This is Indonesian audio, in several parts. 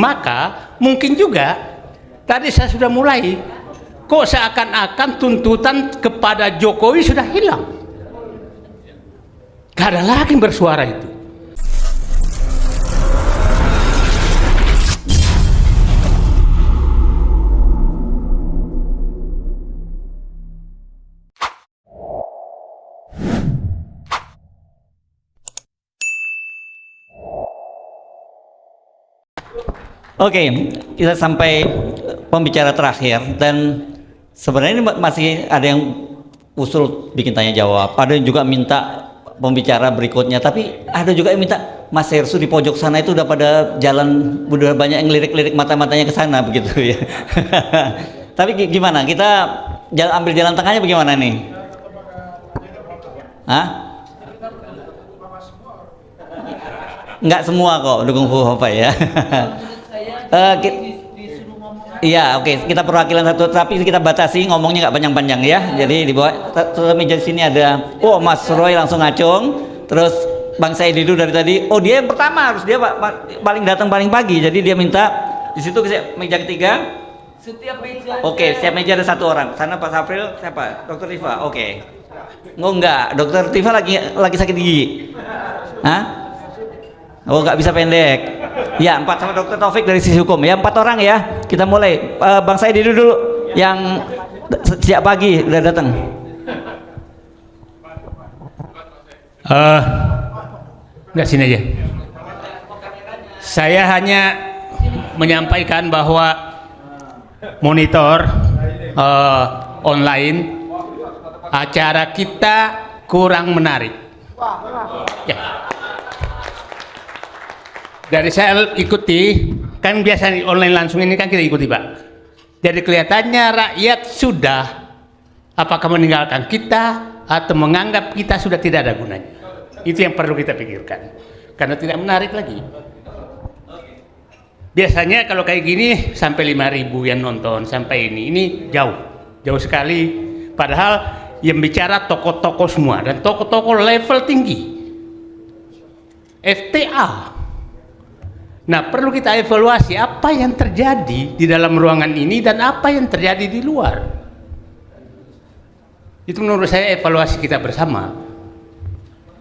Maka mungkin juga tadi saya sudah mulai, kok seakan-akan tuntutan kepada Jokowi sudah hilang. Gak ada lagi yang bersuara itu. Oke, kita sampai pembicara terakhir dan sebenarnya ini masih ada yang usul bikin tanya jawab, ada yang juga minta pembicara berikutnya, tapi ada juga yang minta Mas Hersu di pojok sana itu udah pada jalan, udah banyak yang lirik-lirik mata-matanya ke sana begitu ya. Tapi gimana? Kita ambil jalan tengahnya bagaimana nih? Hah? Enggak semua kok dukung Bapak ya. Iya, oke, kita perwakilan satu, tapi kita batasi ngomongnya nggak panjang-panjang ya. Jadi di bawah meja sini ada, oh Mas Roy langsung ngacung, terus Bang Said dulu dari tadi, oh dia yang pertama harus dia paling datang paling pagi, jadi dia minta di situ meja ketiga. Setiap meja. Oke, setiap meja ada satu orang. Sana Pak Sapril, siapa? Dokter Tifa. Oke. Enggak, Dokter Tifa lagi sakit gigi. Hah? Oh, nggak bisa pendek. Ya, 4 sama Dokter Taufik dari sisi hukum. Ya, 4 orang ya. Kita mulai. Bang Said dulu yang sejak pagi udah datang. Nggak, sini aja. Saya hanya menyampaikan bahwa monitor online acara kita kurang menarik. Ya. Dari saya ikuti, kan biasa online langsung ini kan kita ikuti Pak. Jadi kelihatannya rakyat sudah apakah meninggalkan kita atau menganggap kita sudah tidak ada gunanya. Itu yang perlu kita pikirkan, karena tidak menarik lagi. Biasanya kalau kayak gini sampai 5.000 yang nonton sampai ini jauh sekali. Padahal yang bicara tokoh-tokoh semua dan tokoh-tokoh level tinggi, FTA. Nah, perlu kita evaluasi apa yang terjadi di dalam ruangan ini dan apa yang terjadi di luar. Itu menurut saya evaluasi kita bersama.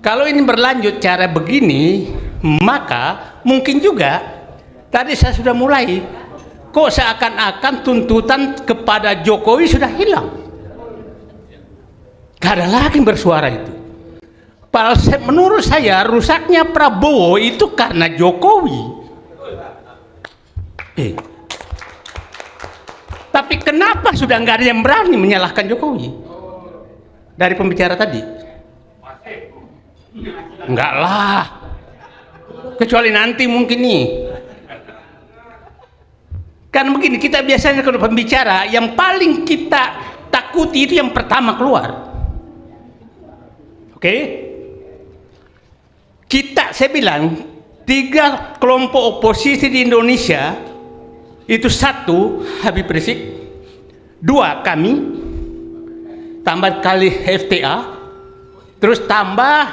Kalau ini berlanjut cara begini, maka mungkin juga tadi saya sudah mulai, kok seakan-akan tuntutan kepada Jokowi sudah hilang. Gak ada lagi yang bersuara itu. Menurut saya rusaknya Prabowo itu karena Jokowi. Tapi kenapa sudah nggak ada yang berani menyalahkan Jokowi dari pembicara tadi? Enggak lah, kecuali nanti mungkin nih. Kan begini, kita biasanya kalau pembicara yang paling kita takuti itu yang pertama keluar. Oke? Saya bilang 3 kelompok oposisi di Indonesia itu, 1 Habib Rizik, 2 kami, tambah kali FTA, terus tambah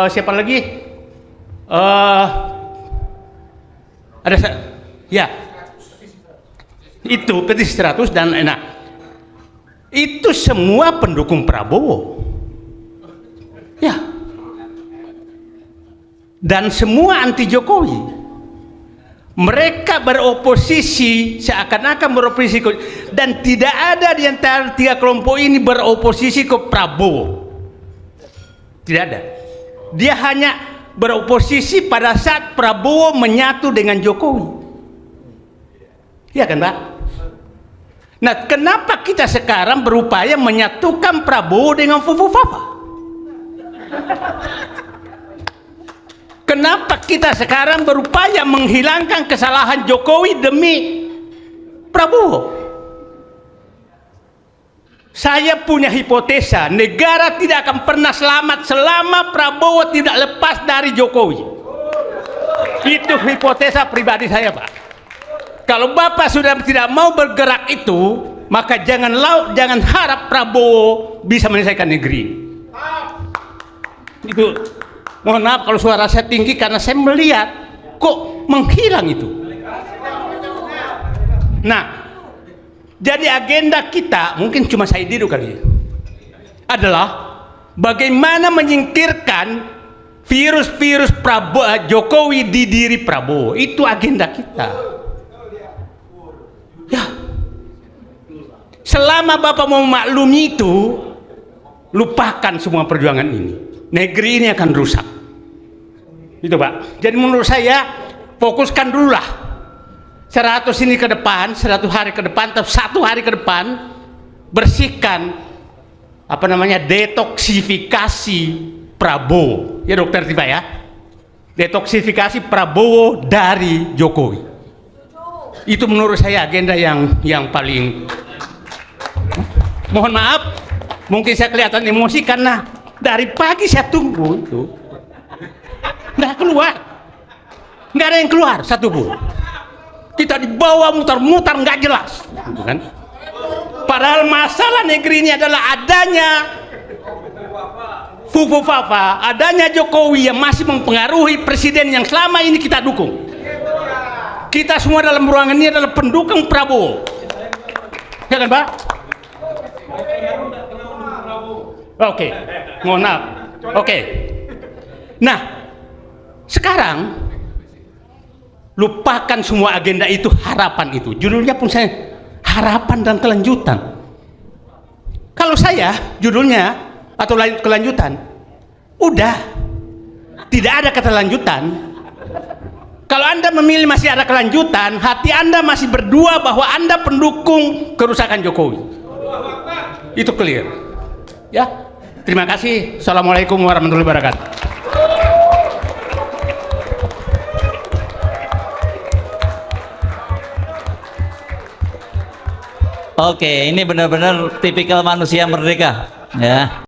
siapa lagi? Ada ya, itu petisi 100 dan itu semua pendukung Prabowo. Ya. Dan semua anti Jokowi. Mereka beroposisi seakan-akan beroposisi dan tidak ada di antara 3 kelompok ini beroposisi ke Prabowo. Tidak ada. Dia hanya beroposisi pada saat Prabowo menyatu dengan Jokowi. Iya kan Pak? Nah, kenapa kita sekarang berupaya menyatukan Prabowo dengan Fufu Fafa? Kenapa kita sekarang berupaya menghilangkan kesalahan Jokowi demi Prabowo? Saya punya hipotesa, negara tidak akan pernah selamat selama Prabowo tidak lepas dari Jokowi. Itu hipotesa pribadi saya Pak. Kalau Bapak sudah tidak mau bergerak itu, maka jangan harap Prabowo bisa menyelesaikan negeri. Itu. Mohon maaf kalau suara saya tinggi karena saya melihat kok menghilang itu. Nah, jadi agenda kita mungkin cuma saya dulu kali ya, adalah bagaimana menyingkirkan virus-virus Jokowi di diri Prabowo. Itu agenda kita. Ya, selama Bapak mau maklumi itu, lupakan semua perjuangan ini. Negeri ini akan rusak. Itu Pak. Jadi menurut saya fokuskan dulu lah 100 ini ke depan, 100 hari ke depan, atau 1 hari ke depan, bersihkan detoksifikasi Prabowo. Ya Dokter Tiba ya. Detoksifikasi Prabowo dari Jokowi. Itu menurut saya agenda yang paling. Mohon maaf, mungkin saya kelihatan emosi karena dari pagi saya tunggu itu. Nggak keluar. Nggak ada yang keluar satu pun. Kita dibawa mutar-mutar nggak jelas, gitu kan? Padahal masalah negeri ini adalah adanya Fufu Fafa, adanya Jokowi yang masih mempengaruhi presiden yang selama ini kita dukung. Kita semua dalam ruangan ini adalah pendukung Prabowo, ya kan Pak? Oke, mohon maaf. Oke. Nah, sekarang lupakan semua agenda itu, harapan itu. Judulnya pun saya harapan dan kelanjutan. Kalau saya judulnya atau kelanjutan, udah tidak ada kata lanjutan. Kalau Anda memilih masih ada kelanjutan, hati Anda masih berdua bahwa Anda pendukung kerusakan Jokowi. Itu clear. Ya. Terima kasih. Assalamualaikum warahmatullahi wabarakatuh. Oke, ini benar-benar tipikal manusia merdeka, ya.